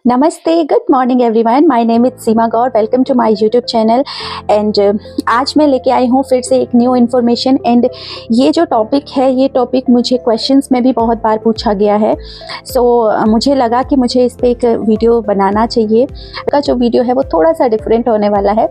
नमस्ते, good morning everyone. My name is Seema Gaur. Welcome to my YouTube channel. And आज मैं लेके आई हूँ फिर से एक न्यू इन्फॉर्मेशन। एंड ये जो टॉपिक है, ये टॉपिक मुझे क्वेश्चंस में भी बहुत बार पूछा गया है। मुझे लगा कि मुझे इस पर एक वीडियो बनाना चाहिए। का जो वीडियो है वो थोड़ा सा डिफरेंट होने वाला है।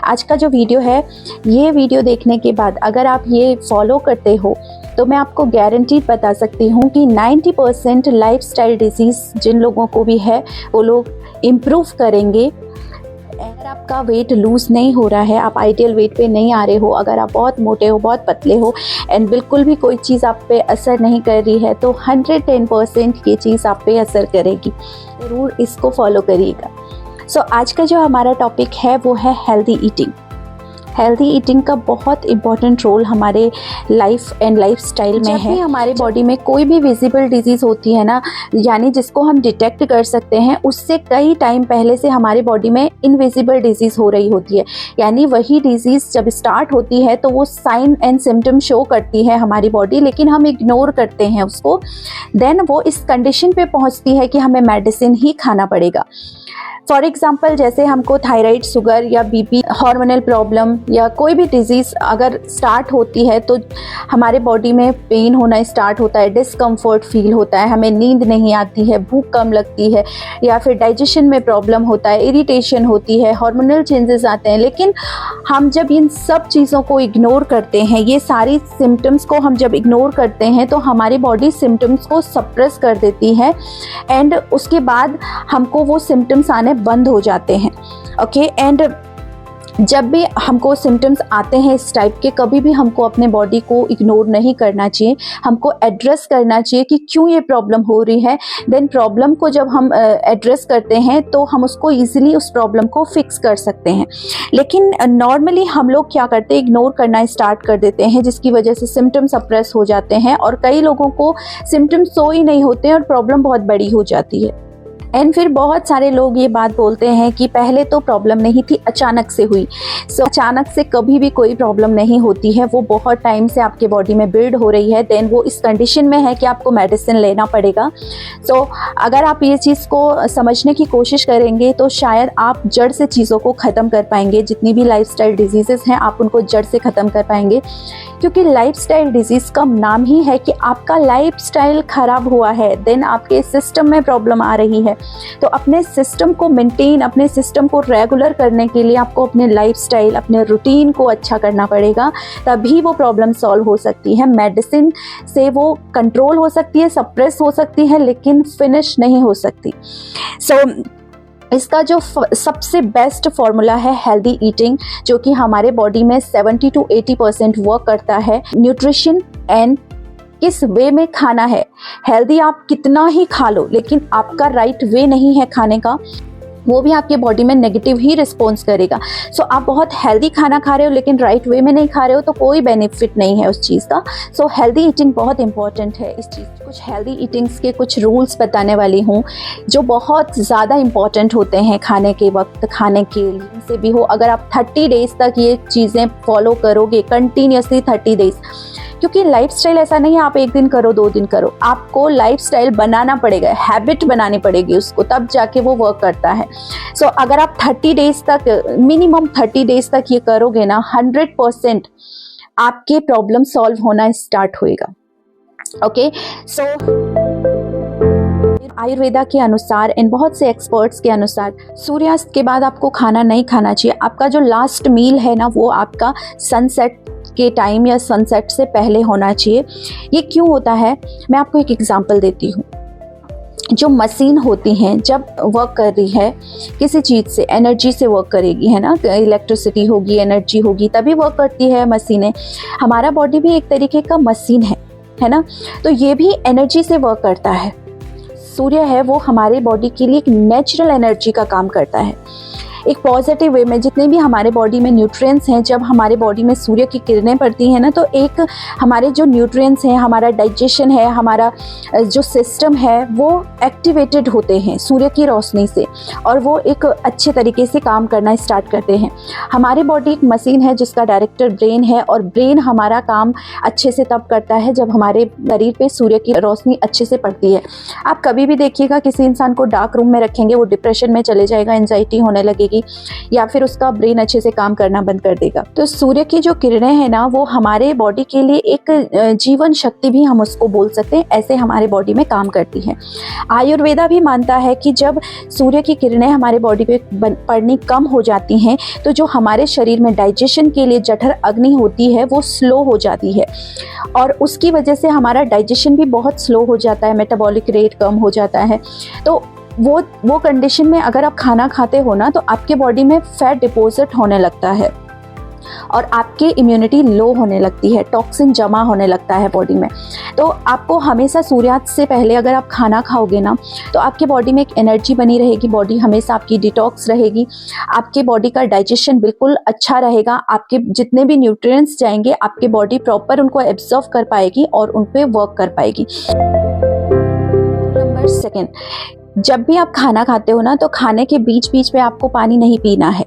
आज का जो वीडियो है, ये वीडियो देखने के बाद अगर आप ये फॉलो करते हो तो मैं आपको गारंटीड बता सकती हूँ कि 90% लाइफस्टाइल डिजीज़ जिन लोगों को भी है वो लोग इम्प्रूव करेंगे। अगर आपका वेट लूज़ नहीं हो रहा है, आप आइडियल वेट पे नहीं आ रहे हो, अगर आप बहुत मोटे हो, बहुत पतले हो एंड बिल्कुल भी कोई चीज़ आप पे असर नहीं कर रही है, तो 110% ये चीज़ आप पे असर करेगी। ज़रूर इसको फॉलो करिएगा। आज का जो हमारा टॉपिक है वो है हेल्दी ईटिंग। हेल्दी ईटिंग का बहुत इम्पॉर्टेंट रोल हमारे लाइफ एंड लाइफस्टाइल में है। हमारे बॉडी में कोई भी विजिबल डिजीज़ होती है ना, यानी जिसको हम डिटेक्ट कर सकते हैं, उससे कई टाइम पहले से हमारे बॉडी में इनविजिबल डिजीज़ हो रही होती है। यानी वही डिजीज़ जब स्टार्ट होती है तो वो साइन एंड सिम्टम शो करती है हमारी बॉडी, लेकिन हम इग्नोर करते हैं उसको। देन वो इस कंडीशन पे पहुंचती है कि हमें मेडिसिन ही खाना पड़ेगा। फॉर एग्ज़ाम्पल, जैसे हमको थायराइड, शुगर या बीपी, हार्मोनल प्रॉब्लम या कोई भी डिज़ीज़ अगर स्टार्ट होती है तो हमारे बॉडी में पेन होना स्टार्ट होता है, डिस्कम्फर्ट फील होता है, हमें नींद नहीं आती है, भूख कम लगती है, या फिर डाइजेशन में प्रॉब्लम होता है, इरिटेशन होती है, हार्मोनल चेंजेस आते हैं। लेकिन हम जब इन सब चीज़ों को इग्नोर करते हैं, ये सारी सिम्टम्स को हम जब इग्नोर करते हैं तो हमारी बॉडी सिम्टम्स को सप्रेस कर देती है एंड उसके बाद हमको वो सिम्टम्स आने बंद हो जाते हैं। ओके, एंड जब भी हमको सिम्टम्स आते हैं इस टाइप के, कभी भी हमको अपने बॉडी को इग्नोर नहीं करना चाहिए, हमको एड्रेस करना चाहिए कि क्यों ये प्रॉब्लम हो रही है। देन प्रॉब्लम को जब हम एड्रेस करते हैं तो हम उसको इजीली उस प्रॉब्लम को फिक्स कर सकते हैं। लेकिन नॉर्मली हम लोग क्या करते हैं, इग्नोर करना स्टार्ट कर देते हैं, जिसकी वजह से सिम्टम्स सप्रेस हो जाते हैं और कई लोगों को सिम्टम्स सो ही नहीं होते हैं और प्रॉब्लम बहुत बड़ी हो जाती है। एंड फिर बहुत सारे लोग ये बात बोलते हैं कि पहले तो प्रॉब्लम नहीं थी, अचानक से हुई। अचानक से कभी भी कोई प्रॉब्लम नहीं होती है, वो बहुत टाइम से आपके बॉडी में बिल्ड हो रही है। देन वो इस कंडीशन में है कि आपको मेडिसिन लेना पड़ेगा। अगर आप ये चीज़ को समझने की कोशिश करेंगे तो शायद आप जड़ से चीज़ों को ख़त्म कर पाएंगे। जितनी भी लाइफस्टाइल डिजीज़ेज़ हैं, आप उनको जड़ से ख़त्म कर पाएंगे, क्योंकि लाइफस्टाइल डिजीज़ का नाम ही है कि आपका लाइफस्टाइल ख़राब हुआ है, देन आपके सिस्टम में प्रॉब्लम आ रही है। तो अपने सिस्टम को मेंटेन, अपने सिस्टम को रेगुलर करने के लिए आपको अपने लाइफस्टाइल, अपने रूटीन को अच्छा करना पड़ेगा, तभी वो प्रॉब्लम सॉल्व हो सकती है। मेडिसिन से वो कंट्रोल हो सकती है, सप्रेस हो सकती है, लेकिन फिनिश नहीं हो सकती। इसका जो सबसे बेस्ट फॉर्मूला है हेल्दी ईटिंग, जो कि हमारे बॉडी में 70 to 80% वर्क करता है। न्यूट्रिशन एंड किस वे में खाना है। हेल्दी आप कितना ही खा लो, लेकिन आपका राइट वे नहीं है खाने का, वो भी आपके बॉडी में नेगेटिव ही रिस्पॉन्स करेगा। आप बहुत हेल्दी खाना खा रहे हो लेकिन राइट वे में नहीं खा रहे हो तो कोई बेनिफिट नहीं है उस चीज़ का। हेल्दी ईटिंग बहुत इंपॉर्टेंट है। इस चीज़ कुछ हेल्दी ईटिंग्स के कुछ रूल्स बताने वाली हूँ जो बहुत ज़्यादा इंपॉर्टेंट होते हैं खाने के वक्त, खाने के लिए से भी हो। अगर आप 30 डेज़ तक ये चीज़ें फॉलो करोगे कंटिन्यूसली 30 डेज़, क्योंकि लाइफस्टाइल ऐसा नहीं है आप एक दिन करो 2 दिन करो, आपको लाइफस्टाइल बनाना पड़ेगा, हैबिट बनानी पड़ेगी उसको, तब जाके वो वर्क करता है। अगर आप 30 डेज तक, मिनिमम 30 डेज तक ये करोगे ना, 100% आपके प्रॉब्लम सॉल्व होना स्टार्ट होएगा। ओके, आयुर्वेदा के अनुसार इन बहुत से एक्सपर्ट्स के अनुसार सूर्यास्त के बाद आपको खाना नहीं खाना चाहिए। आपका जो लास्ट मील है ना, वो आपका सनसेट के टाइम या सनसेट से पहले होना चाहिए। ये क्यों होता है, मैं आपको एक एग्जांपल देती हूँ। जो मशीन होती हैं जब वर्क कर रही है किसी चीज़ से, एनर्जी से वर्क करेगी, है ना, इलेक्ट्रिसिटी होगी, एनर्जी होगी, तभी वर्क करती है मशीनें। हमारा बॉडी भी एक तरीके का मशीन है ना, तो ये भी एनर्जी से वर्क करता है। सूर्य है वो हमारे बॉडी के लिए एक नेचुरल एनर्जी का काम करता है। एक पॉजिटिव वे में जितने भी हमारे बॉडी में न्यूट्रिएंट्स हैं, जब हमारे बॉडी में सूर्य की किरणें पड़ती हैं ना, तो एक हमारे जो न्यूट्रिएंट्स हैं, हमारा डाइजेशन है, हमारा जो सिस्टम है वो एक्टिवेटेड होते हैं सूर्य की रोशनी से, और वो एक अच्छे तरीके से काम करना स्टार्ट करते हैं। हमारी बॉडी एक मशीन है जिसका डायरेक्टर ब्रेन है, और ब्रेन हमारा काम अच्छे से तब करता है जब हमारे शरीर पे सूर्य की रोशनी अच्छे से पड़ती है। आप कभी भी देखिएगा किसी इंसान को डार्क रूम में रखेंगे, वो डिप्रेशन में चले जाएगा, एंजाइटी होने लगेगी, या फिर उसका ब्रेन अच्छे से काम करना बंद कर देगा। तो सूर्य की जो किरणें हैं ना, वो हमारे बॉडी के लिए एक जीवन शक्ति भी हम उसको बोल सकते हैं, ऐसे हमारे बॉडी में काम करती है। आयुर्वेदा भी मानता है कि जब सूर्य की किरणें हमारे बॉडी पे पड़नी कम हो जाती हैं, तो जो हमारे शरीर में डाइजेशन के लिए जठर अग्नि होती है वो स्लो हो जाती है, और उसकी वजह से हमारा डाइजेशन भी बहुत स्लो हो जाता है, मेटाबॉलिक रेट कम हो जाता है। तो वो कंडीशन में अगर आप खाना खाते हो ना, तो आपके बॉडी में फैट डिपॉजिट होने लगता है और आपकी इम्यूनिटी लो होने लगती है, टॉक्सिन जमा होने लगता है बॉडी में। तो आपको हमेशा सूर्यास्त से पहले अगर आप खाना खाओगे ना, तो आपके बॉडी में एक एनर्जी बनी रहेगी, बॉडी हमेशा आपकी डिटॉक्स रहेगी, आपके बॉडी का डाइजेशन बिल्कुल अच्छा रहेगा, आपके जितने भी न्यूट्रिएंट्स जाएंगे आपके बॉडी प्रॉपर उनको एब्जॉर्व कर पाएगी और उन पे वर्क कर पाएगी। नंबर सेकेंड, जब भी आप खाना खाते हो ना, तो खाने के बीच बीच में आपको पानी नहीं पीना है।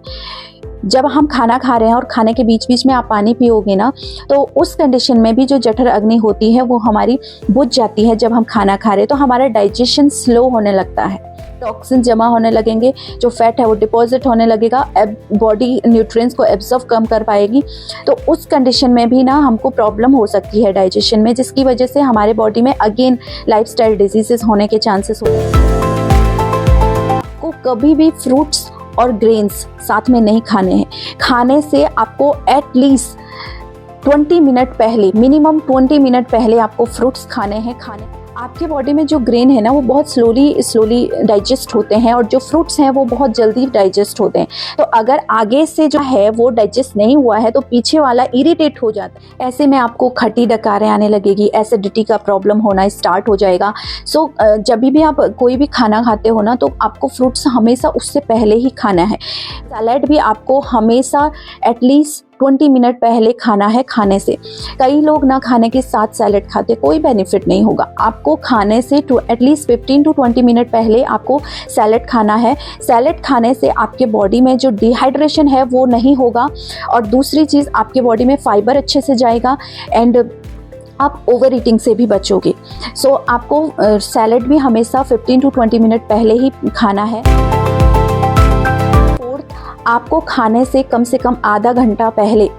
जब हम खाना खा रहे हैं और खाने के बीच बीच में आप पानी पियोगे ना, तो उस कंडीशन में भी जो जठर अग्नि होती है वो हमारी बुझ जाती है। जब हम खाना खा रहे हैं तो हमारा डाइजेशन स्लो होने लगता है, टॉक्सिन जमा होने लगेंगे, जो फैट है वो डिपॉजिट होने लगेगा, बॉडी न्यूट्रिएंट्स को एब्जॉर्व कम कर पाएगी। तो उस कंडीशन में भी ना हमको प्रॉब्लम हो सकती है डाइजेशन में, जिसकी वजह से हमारे बॉडी में अगेन लाइफस्टाइल डिजीजेस होने के चांसेस होते हैं। को कभी भी फ्रूट्स और ग्रेन्स साथ में नहीं खाने हैं। खाने से आपको एटलीस्ट 20 मिनट पहले, मिनिमम 20 मिनट पहले आपको फ्रूट्स खाने हैं। आपके बॉडी में जो ग्रेन है ना, वो बहुत स्लोली डाइजेस्ट होते हैं, और जो फ्रूट्स हैं वो बहुत जल्दी डाइजेस्ट होते हैं। तो अगर आगे से जो है वो डाइजेस्ट नहीं हुआ है, तो पीछे वाला इरिटेट हो जाता है। ऐसे में आपको खट्टी डकारें आने लगेगी, एसिडिटी का प्रॉब्लम होना स्टार्ट हो जाएगा। सो जब भी आप कोई भी खाना खाते हो ना, तो आपको फ्रूट्स हमेशा उससे पहले ही खाना है। सैलेड भी आपको हमेशा एटलीस्ट 20 मिनट पहले खाना है। खाने से कई लोग ना खाने के साथ सैलेड खाते, कोई बेनिफिट नहीं होगा। आपको खाने से एटलीस्ट 15 to 20 मिनट पहले आपको सैलेड खाना है। सैलेड खाने से आपके बॉडी में जो डिहाइड्रेशन है वो नहीं होगा, और दूसरी चीज़ आपके बॉडी में फाइबर अच्छे से जाएगा, एंड आप ओवर ईटिंग से भी बचोगे। सो आपको सैलेड भी हमेशा 15 to 20 मिनट पहले ही खाना है। आपको खाने से कम आधा घंटा पहले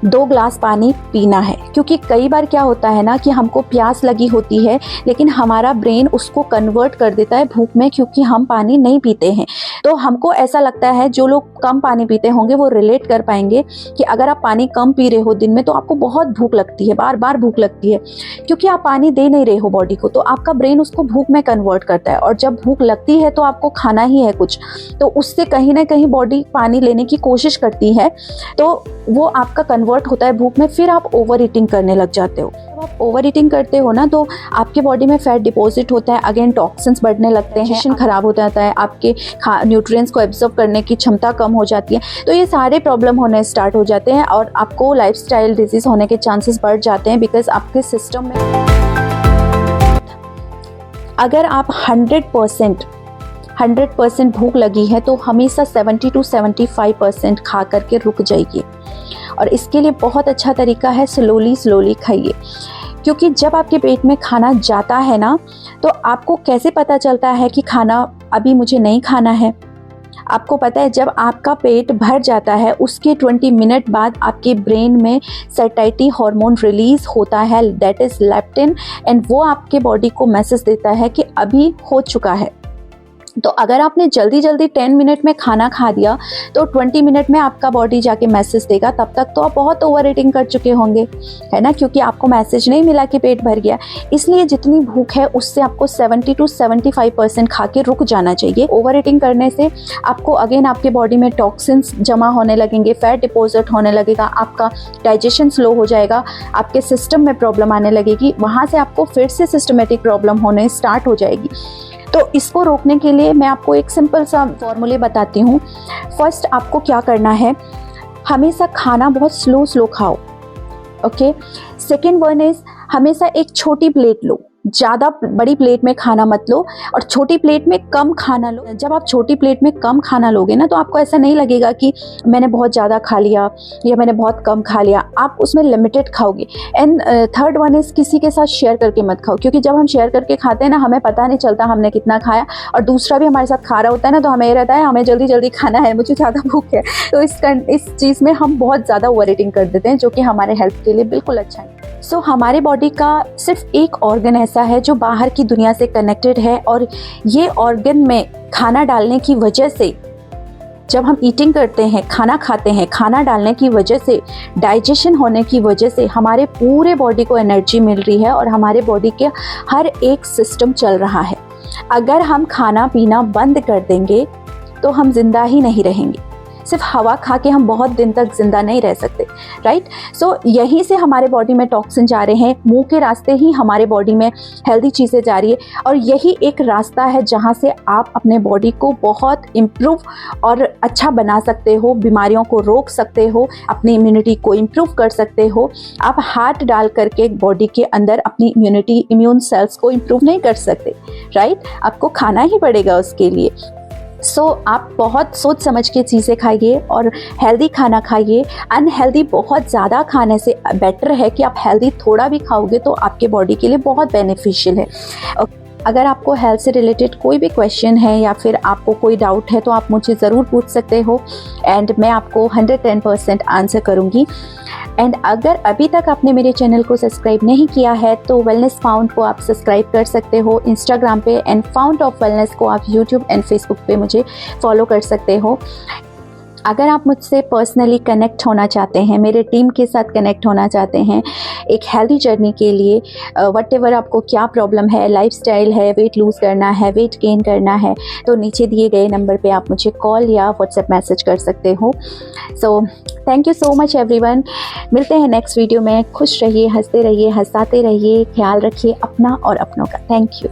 2 ग्लास पानी पीना है, क्योंकि कई बार क्या होता है ना कि हमको प्यास लगी होती है, लेकिन हमारा ब्रेन उसको कन्वर्ट कर देता है भूख में, क्योंकि हम पानी नहीं पीते हैं। तो हमको ऐसा लगता है, जो लोग कम पानी पीते होंगे वो रिलेट कर पाएंगे कि अगर आप पानी कम पी रहे हो दिन में, तो आपको बहुत भूख लगती है, बार बार भूख लगती है, क्योंकि आप पानी दे नहीं रहे हो बॉडी को। तो आपका ब्रेन उसको भूख में कन्वर्ट करता है, और जब भूख लगती है तो आपको खाना ही है कुछ, तो उससे कहीं ना कहीं बॉडी पानी लेने की कोशिश करती है, तो वो आपका कन्वर्ट होता है भूख में, फिर आप ओवर ईटिंग करने लग जाते हो। जब आप ओवर ईटिंग करते हो ना, तो आपके बॉडी में फैट डिपॉजिट होता है, अगेन टॉक्सिन्स बढ़ने लगते हैं, डाइजेशन खराब हो जाता है, आपके न्यूट्रिएंट्स को एब्जॉर्ब करने की क्षमता कम हो जाती है। तो ये सारे प्रॉब्लम होने स्टार्ट हो जाते हैं, और आपको लाइफस्टाइल डिजीज होने के चांसेस बढ़ जाते हैं, बिकॉज आपके सिस्टम में अगर आप 100% भूख लगी है, तो हमेशा 70 to 75% खा करके रुक जाइए। और इसके लिए बहुत अच्छा तरीका है, स्लोली खाइए, क्योंकि जब आपके पेट में खाना जाता है ना, तो आपको कैसे पता चलता है कि खाना अभी मुझे नहीं खाना है। आपको पता है, जब आपका पेट भर जाता है उसके 20 मिनट बाद आपके ब्रेन में सैटिस्फैक्टरी हार्मोन रिलीज होता है, दैट इज लेप्टिन, एंड वो आपके बॉडी को मैसेज देता है कि अभी हो चुका है। तो अगर आपने जल्दी 10 मिनट में खाना खा दिया, तो 20 मिनट में आपका बॉडी जाके मैसेज देगा, तब तक तो आप बहुत ओवर ईटिंग कर चुके होंगे, है ना, क्योंकि आपको मैसेज नहीं मिला कि पेट भर गया। इसलिए जितनी भूख है उससे आपको 70 to 75% खा के रुक जाना चाहिए। ओवर ईटिंग करने से आपको अगेन आपके बॉडी में टॉक्सिन्स जमा होने लगेंगे, फैट डिपॉजिट होने लगेगा, आपका डाइजेशन स्लो हो जाएगा, आपके सिस्टम में प्रॉब्लम आने लगेगी, वहाँ से आपको फिर से सिस्टमेटिक प्रॉब्लम होने स्टार्ट हो जाएगी। तो इसको रोकने के लिए मैं आपको एक सिंपल सा फॉर्मूले बताती हूँ। फर्स्ट आपको क्या करना है, हमेशा खाना बहुत स्लो खाओ, ओके। सेकेंड वन इज हमेशा एक छोटी प्लेट लो, ज़्यादा बड़ी प्लेट में खाना मत लो और छोटी प्लेट में कम खाना लो। जब आप छोटी प्लेट में कम खाना लोगे ना तो आपको ऐसा नहीं लगेगा कि मैंने बहुत ज़्यादा खा लिया या मैंने बहुत कम खा लिया, आप उसमें लिमिटेड खाओगे। एंड थर्ड वन इज़ किसी के साथ शेयर करके मत खाओ, क्योंकि जब हम शेयर करके खाते हैं ना हमें पता नहीं चलता हमने कितना खाया और दूसरा भी हमारे साथ खा रहा होता है ना, तो हमें रहता है हमें जल्दी जल्दी खाना है, मुझे ज़्यादा भूख है। तो इस चीज़ में हम बहुत ज़्यादा ओवर ईटिंग कर देते हैं, जो कि हमारे हेल्थ के लिए बिल्कुल अच्छा है। सो हमारे बॉडी का सिर्फ एक ऑर्गन ऐसा है जो बाहर की दुनिया से कनेक्टेड है, और ये ऑर्गन में खाना डालने की वजह से, जब हम ईटिंग करते हैं, खाना खाते हैं, खाना डालने की वजह से, डाइजेशन होने की वजह से हमारे पूरे बॉडी को एनर्जी मिल रही है और हमारे बॉडी के हर एक सिस्टम चल रहा है। अगर हम खाना पीना बंद कर देंगे तो हम जिंदा ही नहीं रहेंगे। सिर्फ हवा खा के हम बहुत दिन तक जिंदा नहीं रह सकते, राइट। सो यहीं से हमारे बॉडी में टॉक्सिन जा रहे हैं, मुंह के रास्ते ही हमारे बॉडी में हेल्दी चीज़ें जा रही है, और यही एक रास्ता है जहां से आप अपने बॉडी को बहुत इम्प्रूव और अच्छा बना सकते हो, बीमारियों को रोक सकते हो, अपनी इम्यूनिटी को इम्प्रूव कर सकते हो। आप हाथ डाल करके बॉडी के अंदर अपनी इम्यून सेल्स को इम्प्रूव नहीं कर सकते, राइट। आपको खाना ही पड़ेगा उसके लिए। सो आप बहुत सोच समझ के चीज़ें खाइए और हेल्दी खाना खाइए। अनहेल्दी बहुत ज़्यादा खाने से बेटर है कि आप हेल्दी थोड़ा भी खाओगे तो आपके बॉडी के लिए बहुत बेनिफिशियल है। अगर आपको हेल्थ से रिलेटेड कोई भी क्वेश्चन है या फिर आपको कोई डाउट है तो आप मुझे ज़रूर पूछ सकते हो, एंड मैं आपको 110% आंसर करूँगी। एंड अगर अभी तक आपने मेरे चैनल को सब्सक्राइब नहीं किया है तो वेलनेस फाउंड को आप सब्सक्राइब कर सकते हो इंस्टाग्राम पे, एंड फाउंड ऑफ वेलनेस को आप यूट्यूब एंड फेसबुक पे मुझे फॉलो कर सकते हो। अगर आप मुझसे पर्सनली कनेक्ट होना चाहते हैं, मेरे टीम के साथ कनेक्ट होना चाहते हैं एक हेल्दी जर्नी के लिए, व्हाटएवर आपको क्या प्रॉब्लम है, लाइफस्टाइल है, वेट लूज़ करना है, वेट गेन करना है, तो नीचे दिए गए नंबर पे आप मुझे कॉल या व्हाट्सएप मैसेज कर सकते हो। So thank you so much everyone. मिलते हैं नेक्स्ट वीडियो में। खुश रहिए, हंसते रहिए, हंसाते रहिए, ख्याल रखिए अपना और अपनों का। Thank you.